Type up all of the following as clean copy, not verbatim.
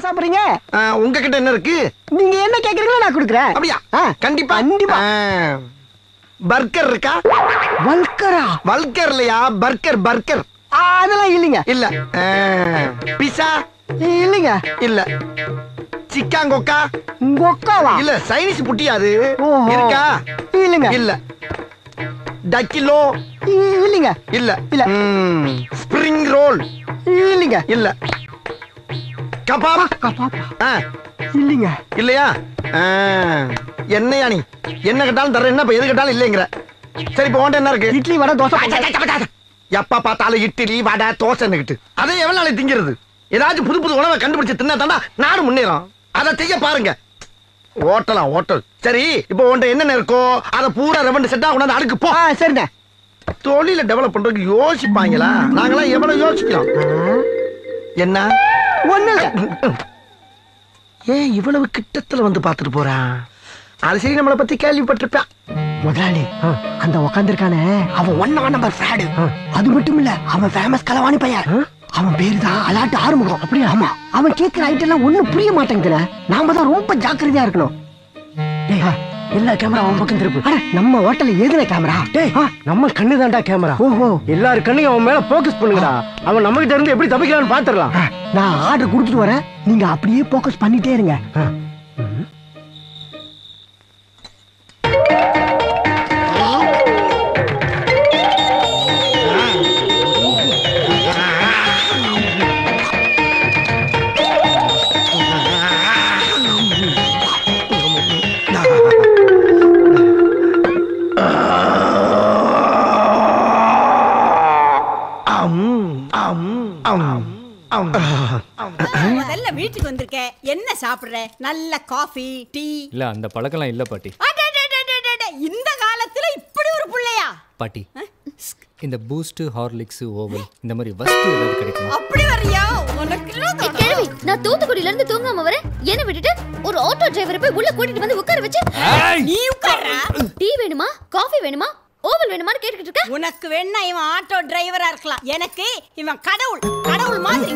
சாப்பிடுறீங்க? உங்ககிட்ட என்ன இருக்கு? நீங்க என்ன கேக்குறீங்களோ நான் கொடுக்குறேன். அப்படியா? கண்டிப்பா கண்டிப்பா. பர்கர் இருக்கா? வல்கரா? வல்கர் இல்லையா, பர்கர் பர்கர். அதெல்லாம் இல்லைங்க. இல்ல. பிஸா? இல்லைங்க. இல்ல. சிக்காங்கொக்கா? கொக்காவா? இல்ல, சைனீஸ் புட்டியா அது? இருக்கா? இல்லைங்க. இல்ல. டக்கிலோ? இல்லைங்க. இல்ல. இல்ல. Spring roll? இல்லைங்க. இல்ல. கபாப்? கபாப்பா? இல்லைங்க. இல்லையா? என்னையா நீ என்ன கேட்டாலும் தர, என்ன எது கேட்டாலும் இல்லைங்கிற. சரி, இப்போ உன்கிட்ட என்ன இருக்கு? இட்லி வடை தோசை. எப்ப பார்த்தாலும் இட்லி வடை தோசைன்னுக்கிட்டு அதை எவ்வளவு நாளைக்கு திங்கிறது? ஏதாச்சும் புது புது உணவை கண்டுபிடிச்சு தின்னா தாண்டா நாடு முன்னேறும். அதை செய்ய பாருங்க. ஓட்டலாம் ஓட்டல். சரி, இப்போ உன்கிட்ட என்னென்ன இருக்கோ அதை பூரா ரெவண்டு செட்டா கொண்டாந்து அடுக்கு போ. சரிண்ணே. தொழில டெவலப் பண்றதுக்கு யோசிப்பாங்களா? நாங்களாம் எவ்வளவு யோசிக்கிறோம். என்ன ஒண்ணு ஏன் இவ்வளவு கிட்டத்துல வந்து பாத்துட்டு போறான்? அது சரி, நம்மளை பத்தி கேள்விப்பட்டிருப்பான். முதலாளி, அந்த உக்காந்துருக்கானே அவன் 1 நம்பர் ஃப்ராடு. அது மட்டும் இல்ல, அவன் ஃபேமஸ் களவாணி பையன். அவன் பேரு தான் அலாட்டு ஆறுமுகம். அப்படியே? ஆமா. அவன் கேட்கிற ஐட்டம் எல்லாம் ஒண்ணும் புரிய மாட்டேங்குதுல. நாம தான் ரொம்ப ஜாக்கிரதையா இருக்கணும். எல்லா கேமரா அவன் பக்கம் திருப்பு. நம்ம ஹோட்டல்ல எதுல கேமரா? நம்ம கண்ணு தான்டா கேமரா. ஓஹோ, எல்லாரும் கண்ணையும் அவன் மேல போக்கஸ் பண்ணுங்கடா. அவன் நம்ம கிட்ட இருந்து எப்படி தப்பிக்கலாம்னு பாத்துறலாம். நான் ஆர்டர் கொடுத்துட்டு வரேன், நீங்க அப்படியே போக்கஸ் பண்ணிட்டே இருங்க. முதல்ல வீட்டுக்கு வந்திருக்கேன், என்ன சாப்பிடுற? நல்ல காஃபி டீ? இல்ல, அந்த பழக்கம்லாம் இல்ல பாட்டி. இந்த காலத்துல இப்படி ஒரு புள்ளையா? பாட்டி, இந்த பூஸ்ட் ஹார்லிக்ஸ் ஓவல் இந்த மாதிரி வஸ்து ஏதாவது கிடைக்குமா? அப்படி வரியா? உனக்கு கேள்வி. நான் தூத்துக்குடியில இருந்து தூங்காம வரேன், என்ன விட்டுட்டு ஒரு ஆட்டோ டிரைவரை போய் உள்ள கூட்டிட்டு வந்து உட்கார வச்சு நீ உட்கார்றா. டீ வேணுமா, காஃபி வேணுமா, ஓவல் வேணுமான்னு கேட்டுக்கிட்டு இருக்க. உனக்கு வேணா இவன் ஆட்டோ டிரைவரா இருக்கலாம், எனக்கு இவன் கடவுள். கடவுள் மாதிரி.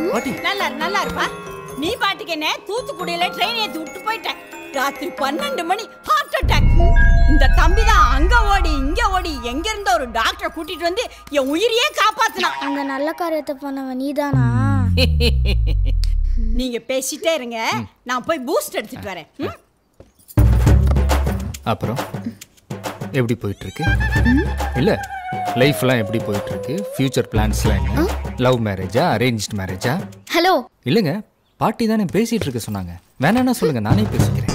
நல்லா இருப்பா. நீ பாட்டுக்கு என்ன தூத்துக்குடியில ட்ரெயின் ஏத்தி விட்டு போயிட்ட. ராத்திரி 12 மணி ஹார்ட் அட்டாக். இந்த தம்பி தான் அங்க ஓடி இங்க ஓடி எங்க இருந்த ஒரு டாக்டரை கூட்டிட்டு வந்து என் உயிரையே காப்பாத்தினான். அந்த நல்ல காரியத்தை பண்ணவன் நீதானா? நீங்க பேசிட்டே இருங்க, நான் போய் பூஸ்ட் எடுத்துட்டு வரேன். அப்புறம் எப்படி போயிட்டு இருக்கு? இல்ல, லைஃப்லாம் எப்படி போயிட்டு இருக்கு? ஃபியூச்சர் பிளான்ஸ்லாம் என்ன? லவ் மேரேஜா, அரேஞ்ச்டு மேரேஜா? ஹலோ. இல்லங்க, பாட்டி தானே பேசிட்டு இருக்க சொன்னாங்க. வேணான்னா சொல்லுங்க, நானே பேசிக்கிறேன்.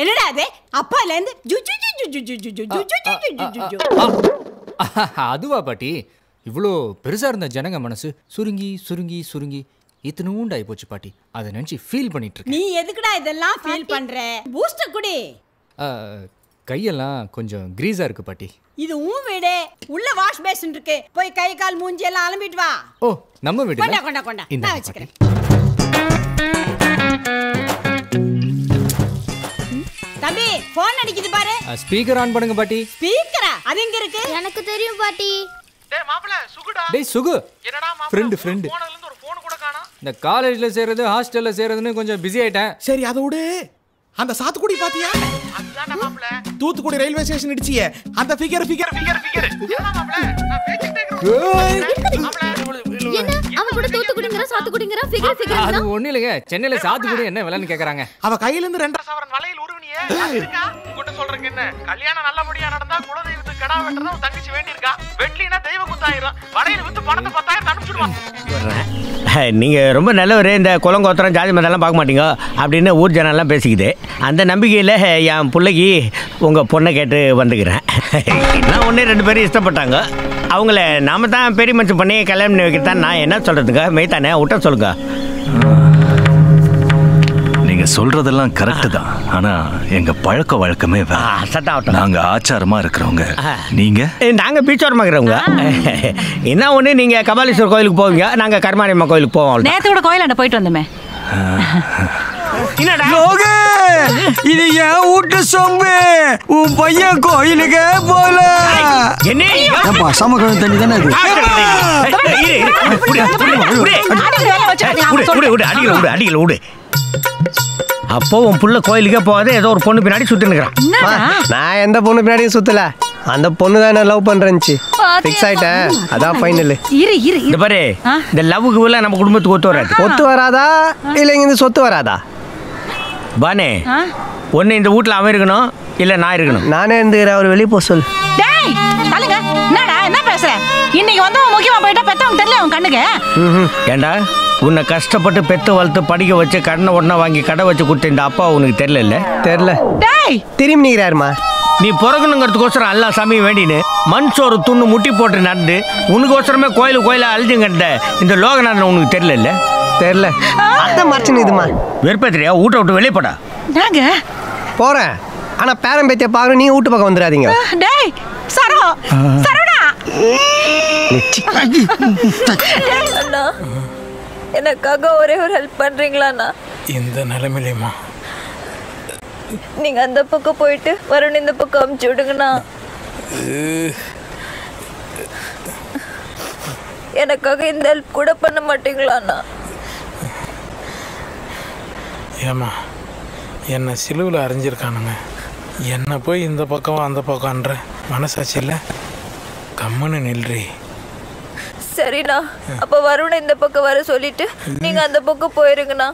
என்னடா அது? அப்பால இருந்து அதுவா பாட்டி? இவ்வளோ பெருசா இருந்த ஜனங்க மனசு சுருங்கி சுருங்கி சுருங்கி இத்தனூண்டு ஆகி போச்சு பாட்டி. அதை நினைச்சு ஃபீல் பண்ணிட்டு இருக்கேன். நீ எதுக்குடா இதெல்லாம் ஃபீல் பண்ற? பூஸ்டர் குடி. கையெல்லாம் கொஞ்சம் கிரீஸா இருக்கு பாட்டி. இது உன் வீடு, உள்ள வாஷ் பேசின் இருக்கு, போய் கை கால் மூஞ்சி எல்லாம் அலம்பிட்டு வா. ஓ, நம்ம வீடு. கொண்டா கொண்டா கொண்டா, நான் வச்சுக்கிறேன். தம்பி, போன் அடிக்குது பாரு. ஸ்பீக்கர் ஆன் பண்ணுங்க பாட்டி. ஸ்பீக்கரா? அது எங்க இருக்கு? எனக்கு தெரியும் பாட்டி. டேய் மாப்ள, சுகுடா. டேய் சுகு. என்னடா மாப்ள? ஃப்ரெண்ட் போன்ல இருந்து ஒரு போன் கூட காணோம். இந்த காலேஜ்ல சேரது ஹாஸ்டல்ல சேரதுன்னு கொஞ்சம் பிஸி ஆயிட்டேன். சரி, அத விடு. அந்த சாத்துக்குடி பாத்தியா? அதுதான்டா மாப்ள. தூத்துக்குடி ரயில்வே ஸ்டேஷன் இடிச்சியே. அந்த ஃபிகர். என்னடா மாப்ள? நான் பேசிட்டே இருக்கேன். மாப்ள, என்ன அவன் கூட தூத்துக்குடிங்கற சாத்துக்குடிங்கற ஃபிகர் அது ஒண்ணு இல்லங்க. சென்னையில சாத்துக்குடி என்ன விலைன்னு கேக்குறாங்க. அவ கையில இருந்து 2.5 சவரன் வளையல் உருவினியே. இருக்கா? உன்கிட்ட சொல்றேன் என்ன? கல்யாணம் நல்லபடியா நடந்தா குலதெய்வத்துக்கு கடா வெட்டறத உன் தங்கச்சி வேண்டி இருக்கா. வெட்லினா தெய்வ குத்தாயிரும். வளையல் வித்து பணத்தை 10,000 அனுப்பிச்சிடுவான். நீங்கள் ரொம்ப நல்லவர், இந்த குலங்கோத்திரம் ஜாதி மதம்லாம் பார்க்க மாட்டீங்க அப்படின்னு ஊர் ஜனம்லாம் பேசிக்குது. அந்த நம்பிக்கையில் என் பிள்ளைக்கு உங்கள் பொண்ணை கேட்டு வந்துக்கிறேன். நான் 1-2 பேரும் இஷ்டப்பட்டாங்க. அவங்கள நாம தான் பெரிய மனுஷன் பண்ணி கல்யாணம் பண்ணி வைக்கிறதான் நான் என்ன சொல்கிறதுங்க? மெய்த்தானே விட்ட சொல்லுங்க. நீங்க நீங்க சொல்றதெல்லாம் கரெக்ட் தான். ஆனா எங்க பழக்க வழக்கமே நாங்க ஆச்சாரமா இருக்கிறவங்க. நீங்க? நாங்க பீச்சோரமா இருக்கிறவங்க. என்ன ஒண்ணு, நீங்க கபாலீஸ்வரர் கோயிலுக்கு போவீங்க, நாங்க கருமாரியம்மா கோயிலுக்கு போவோம். நேத்து கூட கோயிலாண்ட போயிட்டு வந்தோமே. இது ஏன் வீட்டு சொம்பு? உன் பையன் கோயிலுக்கு போல. என்ன சமகலம் தண்ணி தானே அது? அப்போ உன் புள்ள கோயிலுக்கே போகாத ஏதோ ஒரு பொண்ணு பின்னாடி சுத்தி நிக்கிறான். நான் எந்த பொண்ணு பின்னாடியும் சுத்தல. அந்த பொண்ணு தான் என்ன லவ் பண்றேன்ச்சு. ஃபிக்ஸ் ஆயிட்டேன். அதான் ஃபைனல். இந்த பாரு, இந்த லவ்வுக்கு உள்ள நம்ம குடும்பத்துக்கு ஒத்து வராது. ஒத்து வராதா இல்ல இந்த சொத்து வராதா? பானே, ஒன்னு இந்த வீட்டுல அவன் இருக்கணும், இல்ல நான் இருக்கணும். நானே இருந்துக்கிறேன். அவர் வெளியே போக சொல். டேய் தள்ளுங்க. என்னடா என்ன பேசுற? இன்னைக்கு வந்து முக்கியமா போயிட்டா பெத்தவங்க தெரியல உன் கண்ணுக்கு. ஏண்டா, உன்னை கஷ்டப்பட்டு பெத்து வளர்த்து படிக்க வச்சு கடனை உடனே வாங்கி கடை வச்சு கொடுத்த இந்த அப்பா உனக்கு தெரியல? தெரியல. டேய் திரும்பி நிற்கிறாருமா. நீ பிறக்கணுங்கிறதுக்கோசரம் எல்லா சாமியும் வேண்டின்னு மண் சோறு துண்ணு முட்டி போட்டு நடந்து உனக்கோசரமே கோயில அழிஞ்சுங்கிட்ட இந்த லோகநாதன் உனக்கு தெரியல? தெரியல. அதான் மறைச்சுன்னு இதுமா. வெறுப்பேத்திரியா? வீட்டை விட்டு வெளியே போடா. நாங்க போறேன். ஆனா பேரம் பேத்திய பாக்குற நீ வீட்டு பக்கம் வந்துடாதீங்க. டேய் சரோ சரவணா. அண்ணா, எனக்காக ஒரே ஒரு ஹெல்ப் பண்றீங்களாண்ணா? இந்த நிலைமையிலேமா நீங்க அந்த பக்கம் போயிட்டு வருண் இந்த பக்கம் அமுச்சு விடுங்கண்ணா. எனக்காக இந்த ஹெல்ப் கூட பண்ண மாட்டீங்களாண்ணா? ஏமா, என்னை சிலுவில் அரைஞ்சிருக்கானுங்க. என்னை போய் இந்த பக்கம் அந்த பக்கம்ன்ற மனசாட்சி இல்லை. கம்முன்னு நில்றி. சரிண்ணா, அப்ப வருண் இந்த பக்கம் வர சொல்லிட்டு நீங்க அந்த பக்கம் போயிருங்கண்ணா.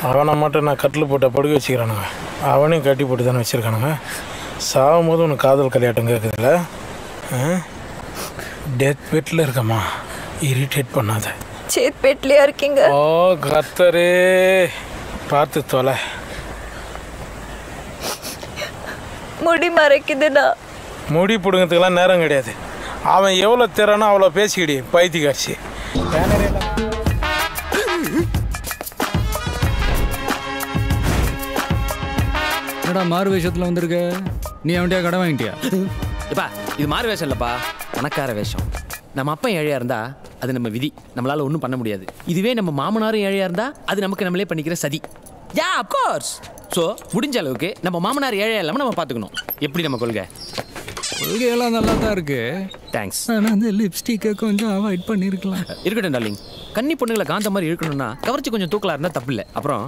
அவனை மட்டும் நான் கட்டில் போட்ட படுக்க வச்சுக்கிறானுங்க. அவனையும் கட்டி போட்டு தானே வச்சுருக்கானுங்க. சாகும் போது உனக்கு காதல் கல்யாட்டம் கேட்குதுல்ல? டெத் பெட்டில் இருக்கம்மா, இரிட்டேட் பண்ணாத. சேத் பெட்லையா இருக்கீங்க? ஓ கத்தரே, பார்த்து தொலை. முடி மறைக்குதுண்ணா. முடி பிடுங்கிறதுக்கெல்லாம் நேரம் கிடையாது. அவன் எவ்வளோ திறனோ அவ்வளோ பேசிக்கிடி பைத்தி காட்சி. என்னடா மாறு வேஷத்தில் வந்திருக்க? நீ அவன்கிட்ட கடை வாங்கிட்டியா? இப்பா இது மாறு வேஷம் இல்லைப்பா, பணக்கார வேஷம். நம்ம அப்பா ஏழையா இருந்தா அது நம்ம விதி, நம்மளால ஒன்றும் பண்ண முடியாது. இதுவே நம்ம மாமனாரும் ஏழையா இருந்தா அது நமக்கு நம்மளே பண்ணிக்கிற சதி. யா அப்கோர்ஸ். ஸோ முடிஞ்ச அளவுக்கு நம்ம மாமனார் ஏழையா இல்லாமல் நம்ம பார்த்துக்கணும். எப்படி நம்ம கொள்கை? கொள்கையெல்லாம் நல்லா தான் இருக்கு. தேங்க்ஸ். ஆனால் அந்த லிப்ஸ்டிக்கை கொஞ்சம் அவாய்ட் பண்ணியிருக்கலாம். இருக்கட்டும் டார்லிங். கன்னி பொண்ணுங்களை காந்த மாதிரி இருக்கணும்னா கவர்ச்சி கொஞ்சம் தூக்கலாக இருந்தால் தப்பு இல்லை. அப்புறம்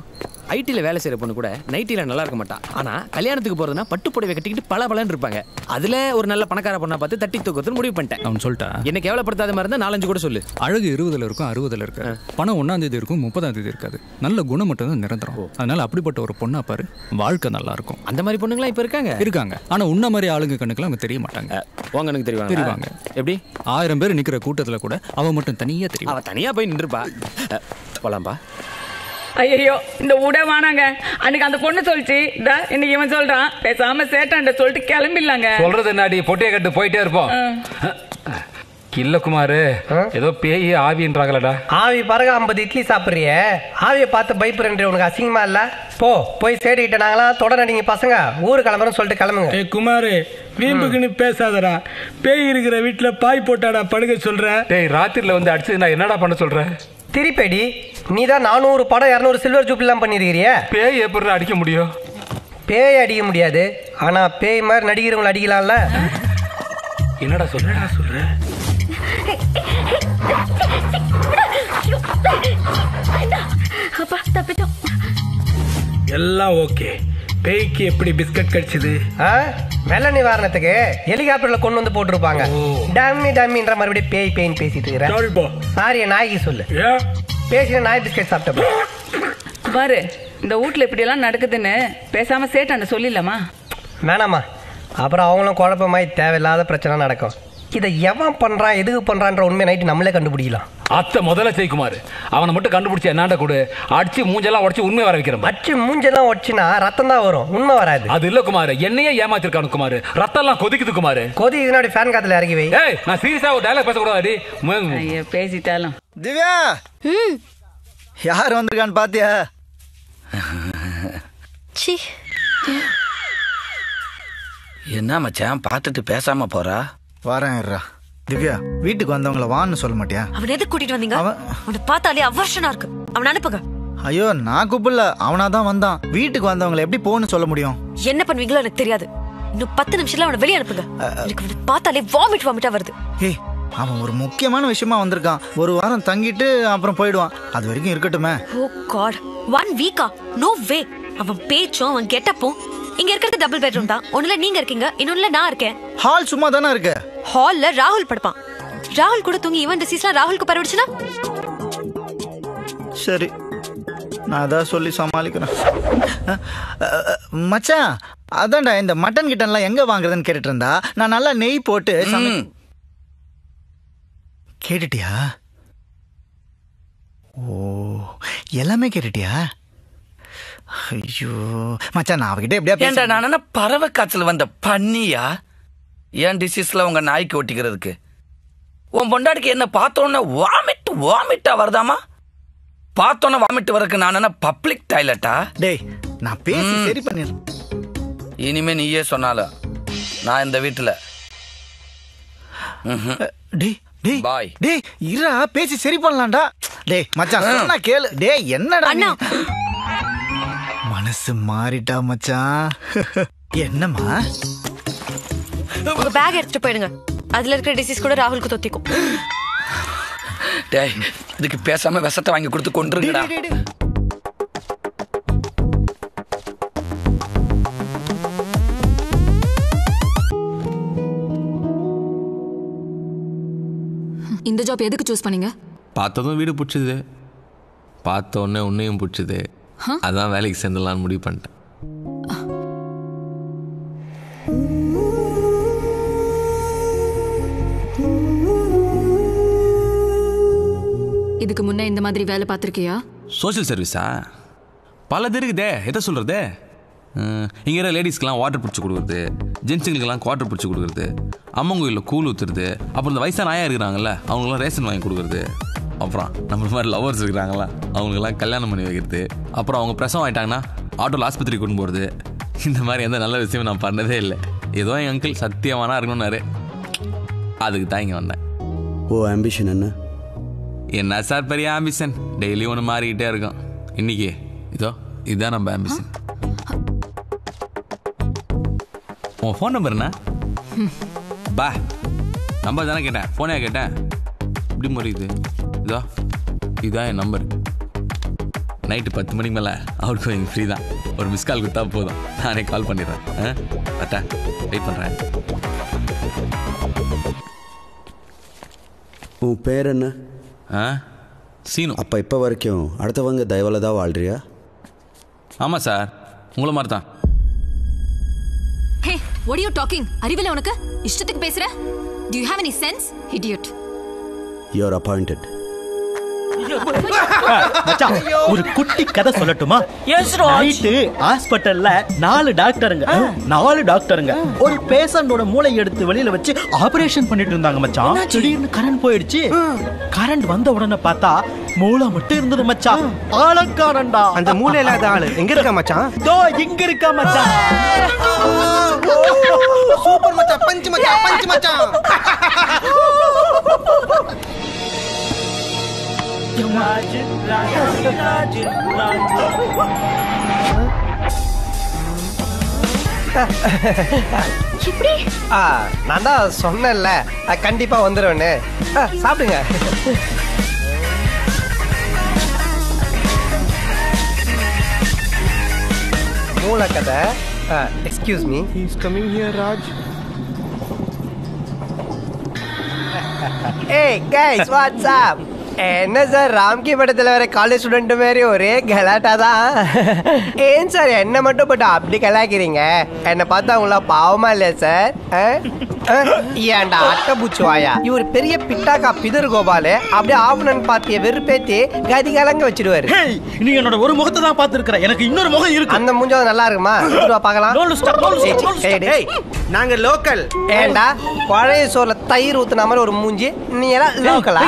ஐடியில் வேலை செய்கிற பொண்ணு கூட நைட்டியில் நல்லா இருக்க மாட்டான். ஆனால் கல்யாணத்துக்கு போகிறதுனா பட்டு புடவை கட்டிக்கிட்டு பலன்னு இருப்பாங்க. அதில் ஒரு நல்ல பணக்கார பொண்ணை பார்த்து தட்டி தூக்கத்துன்னு முடிவு பண்ணிட்டேன். அவன் சொல்லிட்டா என்ன கேவலப்படுத்தாத மாதிரி இருந்தால் 4-5 கூட சொல்லு. அழகு 20 இருக்கும் 60 இருக்கு. பணம் 1ஆம் தேதி இருக்கும் 30ஆம் தேதி இருக்காது. நல்ல குணம் மட்டும் தான் நிரந்தரம். அதனால அப்படிப்பட்ட ஒரு பொண்ணா பாரு, வாழ்க்கை நல்லா இருக்கும். அந்த மாதிரி பொண்ணுங்களா இப்போ இருக்காங்க. ஆனால் உன்ன மாதிரி ஆளுங்க கண்ணுக்குலாம் அவங்க தெரிய மாட்டாங்க. உங்க தெரியுவாங்க. எப்படி 1000 பேர் நிற்கிற கூட்டத்தில் கூட அவன் மட்டும் தனியாக தெரியும். அவன் தனியாக போய் நின்றுப்பா. போலாம்பா. ஐயோ இந்த உட வானாங்க. அன்னைக்கு அந்த பொண்ணு சொல்லிச்சு, இன்னைக்கு இவன் சொல்றான் பேசாம சேட்டாண்ட சொல்லிட்டு கிளம்பிடலாங்க. சொல்றது என்னாடி, பொட்டியை கட்டு போயிட்டே இருப்போம். இல்ல குமாரு, ஏதோ பேய் ஆவின்றாங்களடா. ஆவி பறக 50 இட்லி சாப்பிடுறிய, ஆவியை பார்த்து பயப்படுற உனக்கு அசிங்கமா இல்ல? போய் சேடிக்கிட்ட நாங்களாம் தொடர் அடிங்க பசங்க, ஊரு கிளம்புறோம் சொல்லிட்டு கிளம்புங்க. குமாரு, வீம்புக்குன்னு பேசாதடா. பேய் இருக்கிற வீட்டுல பாய் போட்டாடா படுக்க சொல்ற. டேய் ராத்திரில வந்து அடிச்சு நான் என்னடா பண்ண சொல்ற? திருப்பேடி நீ தான் 400 படம் 200 சில்வர் ஜூப்லாம் பண்ணிருக்கிறிய. பேய் எப்படி அடிக்க முடியும்? பேய் அடிக்க முடியாது, ஆனா பேய் மாதிரி நடிக்கிறவங்களை அடிக்கலாம்ல. என்னடா சொல்ற? எல்லாம் ஓகே. பேய்க்கு எப்படி பிஸ்கட் கிடைச்சது? வெள்ள நிவாரணத்துக்கு ஹெலிகாப்டர்ல கொண்டு வந்து போட்டுருப்பாங்க. டம்மின்ற மறுபடியும் பேய்ன்னு பேசிட்டு இருக்கிறேன். சாரிய நாய்க்கு சொல்லு, பேசின நாய் பிஸ்கட் சாப்பிட்ட பாரு. இந்த வீட்டுல இப்படி எல்லாம் நடக்குதுன்னு பேசாம சேட்டாண்ட சொல்லிடலாமா? வேணாமா, அப்புறம் அவங்களும் குழப்பமாய் தேவையில்லாத பிரச்சனை நடக்கும். இதை எவன் பண்றான் எதுக்கு பண்றான்ற உண்மை நைட்டு நம்மளே கண்டுபிடிக்கலாம். அத்தை முதல்ல செய்குமாரு, அவனை மட்டும் கண்டுபிடிச்ச என்னாண்ட கூட அடிச்சு மூஞ்செல்லாம் உடச்சு உண்மை வர வைக்கிறோம். அடிச்சு மூஞ்செல்லாம் உடச்சுனா ரத்தம் தான் வரும், உண்மை வராது. அது இல்ல குமாரு, என்னையே ஏமாத்திருக்கானு குமாரு. ரத்தம் எல்லாம் கொதிக்குது குமாரு. கொதிக்குதுனாடி ஃபேன் காத்துல இறங்கி வை. ஏய் நான் சீரியஸா ஒரு டயலாக் பேசக்கூடாது. பேசிட்டாலும் திவ்யா, யார் வந்திருக்கான்னு பாத்தியா? சி. என்ன மச்சான் பார்த்துட்டு பேசாம போறா? வரேன் இருடா. திவ்யா, வீட்டுக்கு வந்தவங்கள வான்னு சொல்ல மாட்டியா? அவன் எதுக்கு கூட்டிட்டு வந்தீங்க? அவனை பார்த்தாலே அவர்ஷனா இருக்கு. அவனை அனுப்புங்க. ஐயோ, நான் கூப்பிடல, அவனாதான் வந்தான். வீட்டுக்கு வந்தவங்களை எப்படி போன்னு சொல்ல முடியும்? என்ன பண்ணுவீங்களோ எனக்கு தெரியாது. இன்னும் 10 நிமிஷத்துல அவனை வெளியே அனுப்புங்க. எனக்கு அவனை பார்த்தாலே வாமிட்டா வருது. ஏய், அவன் ஒரு முக்கியமான விஷயமா வந்திருக்கான். ஒரு வாரம் தங்கிட்டு அப்புறம் போயிடுவான். அது வரைக்கும் இருக்கட்டுமே. ஓ காட், 1 வீக்கா? No way. அவன் பேச்சும் அவன் கெட்டப்பும். இங்க இருக்கிறது டபுள் பெட்ரூம் தான். ஒண்ணுல நீங்க இருக்கீங்க, இன்னொன்னுல நான் இருக்கேன். ஹால் சும்மா தானே இருக்கு. ஹால்ல ராகுல் படுப்பான். ராகுல் கூட தூங்கி இவன் டிசீஸ்லாம் ராகுலுக்கு பரவிடுச்சுனா? சரி, நான் அதான் சொல்லி சமாளிக்கிறேன். மச்சான், அதான்டா இந்த மட்டன் கிட்டன்லாம் எங்க வாங்குறதுன்னு கேட்டுட்டு இருந்தா, நான் நல்லா நெய் போட்டு கேட்டுட்டியா? ஓ, எல்லாமே கேட்டுட்டியா? ஐயோ மச்சான், நான் அவகிட்ட எப்படியா நான் பறவை காய்ச்சல் வந்த பண்ணியா? ஏன் டிசீஸ்ல உங்க நாய்க்கு ஒட்டிக்கிறதுக்கு? உன் பொண்டாடிக்கு என்ன பார்த்தோன்னே வாமிட்டா வருதாமா? பார்த்தோன்னே வாமிட்டு வரக்கு நான் என்ன பப்ளிக் டாய்லெட்டா? டேய், நான் பேசி சரி பண்ணிடுறேன். இனிமே நீயே சொன்னாலும் நான் இந்த வீட்டுல. டேய் டேய் பாய். டேய் இரா, பேசி சரி பண்ணலாம்டா. டேய் மச்சான், சொன்னா கேளு. டேய் என்னடா நீ? மனசு மாறிட்டா மச்சான். என்னம்மா? உங்க பேக் எடுத்துட்டு போயிடுங்க. அதுல இருக்கிற டிசீஸ் கூட ராகுலுக்கு தொத்திக்கும். டேய், இதுக்கு பேசாம விஷத்தை வாங்கி கொடுத்து கொண்டுருங்கடா. இந்த ஜாப் எதுக்கு சூஸ் பண்ணீங்க? பார்த்ததும் வீடு பிடிச்சது, பார்த்த உடனே உன்னையும் பிடிச்சது. அதான் வேலைக்கு சேர்ந்துடலான்னு முடிவு பண்ணிட்டேன். இதுக்கு முன்னே இந்த மாதிரி வேலை பார்த்துருக்கியா? சோஷியல் சர்வீஸா? பல இருக்குதே, எதை சொல்கிறது? இங்கே இருக்கிற லேடிஸ்க்கெலாம் வாட்டர் பிடிச்சி கொடுக்குறது, ஜென்ஸுங்களுக்கெல்லாம் குவாட்டர் பிடிச்சி கொடுக்குறது, அம்மன் கோயிலில் கூழ் ஊற்றுறது, அப்புறம் இந்த வயசான ஆயா இருக்கிறாங்கல்ல அவங்களாம் ரேஷன் வாங்கி கொடுக்குறது, அப்புறம் நம்ம மாதிரி லவர்ஸ் இருக்கிறாங்களா அவங்களுக்கெல்லாம் கல்யாணம் பண்ணி வைக்கிறது, அப்புறம் அவங்க பிரசவம் ஆகிட்டாங்கன்னா ஆட்டோவில் ஆஸ்பத்திரிக்கு கொண்டு போகிறது. இந்த மாதிரி எந்த நல்ல விஷயம் நான் பண்ணதே இல்லை. ஏதோ என் அங்கிள் சத்தியமானா இருக்கணும்னாரு, அதுக்கு தான் இங்கே வந்தேன். ஓ, ஆம்பிஷன் என்ன? என்ன சார் பெரிய ஆம்பிஷன்? டெய்லி ஒன்று மாறிக்கிட்டே இருக்கும். இன்னைக்கு இதுதான் நம்ம ஆம்பிஷன். உன் ஃபோன் நம்பர் என்ன? பா, நம்பர் தானே கேட்டேன், ஃபோனே கேட்டேன். இப்படி முறையுது. இதுதான் என் நம்பர். நைட்டு 10 மணிக்கு மேலே அவருக்கு எனக்கு ஃப்ரீ தான். ஒரு மிஸ் கால் கொடுத்தா போதும், நானே கால் பண்ணிடுறேன். அட்டா வெயிட் பண்ணுறேன். உன் பேர் என்ன? சீனு. அப்போ இப்போ வரைக்கும் அடுத்தவங்க தயவில் தான் வாழ்றியா? ஆமாம் சார், உங்களை மாதிரி தான். Hey, what are you talking? அறிவில்லை உனக்கு? இஷ்டத்துக்கு பேசுற? Do you have any sense? Idiot. You are appointed. மச்சான், ஒரு குட்டி கதை சொல்லட்டுமா? நைட்டு ஹாஸ்பிட்டல்ல 4 டாக்டருங்க ஒரு பேஷண்டோட மூளை எடுத்து வெளியில வச்சு ஆபரேஷன் பண்ணிட்டு இருந்தாங்க மச்சான். திடீர்னு கரண்ட் போயிடுச்சு. கரண்ட் வந்த உடனே பார்த்தா மூளை மட்டும் இருந்தது மச்சான். ஆளக்காரன்டா. அந்த மூளை இல்லாத ஆளு எங்க இருக்கா மச்சான்? தோ இங்க இருக்கா மச்சான். சூப்பர் மச்சான், பஞ்ச் மச்சான். நான் தான் சொன்னேன்ல கண்டிப்பா வந்துருவேன்னு. சாப்பிடுங்க. மூல கதை. Excuse me, he is coming here Raj. ஏய் गाइस, வாட்ஸ் அப்? என்ன சார், ராம்கி படத்துல வர காலேஜ் ஸ்டூடெண்ட் மாதிரி ஒரே கலாட்டா தான். ஏன் சார் என்ன மட்டும் போட்டு அப்படி கலாக்கிறீங்க? என்ன பார்த்தா உங்களா பாவமா இல்லையா சார்? ஏன்டா அட்டை பூச்சுவாயா? இவர் பெரிய பிட்டாக்கா பிதர் கோபாலு அப்படியே ஆவணன் பாத்திய வெறுப்பேத்தி கதி கலங்க வச்சிடுவாரு. நீ என்னோட ஒரு முகத்தை தான் பார்த்திருக்கிற, எனக்கு இன்னொரு முகம் இருக்கு. அந்த மூஞ்சாவது நல்லா இருக்குமா? பார்க்கலாம். நாங்க லோக்கல். ஏண்டா பழைய சோறுல தயிர் ஊத்துன மாதிரி ஒரு மூஞ்சி, நீ எல்லாம் லோக்கலா?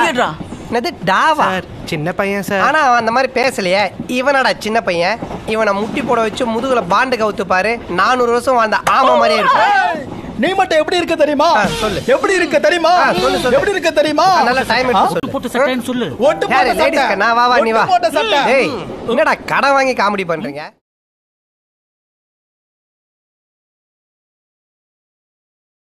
என்னது டாவா? சின்ன பையன் சார். ஆனா அவன் அந்த மாதிரி பேசலையே. இவனடா சின்ன பையன். இவனை முட்டி போட வச்சு முதுகுல பாண்டு கவுத்து பாரு. 400 வருஷம் வாழ்ந்த ஆமா மாதிரியே இருக்கும். நீ மட்டும் எப்படி இருக்க தெரியுமா? சொல்லு. எப்படி இருக்க தெரியுமா? சொல்லு சொல்லு. எப்படி இருக்க தெரியுமா? நல்ல டைம் எடுத்து சொல்லு. போட்டு சட்டைன்னு சொல்லு. யாரு லேடிஸ்க்கு நான் வா வா நீ வா. டேய் என்னடா கடன் வாங்கி காமெடி பண்றீங்க?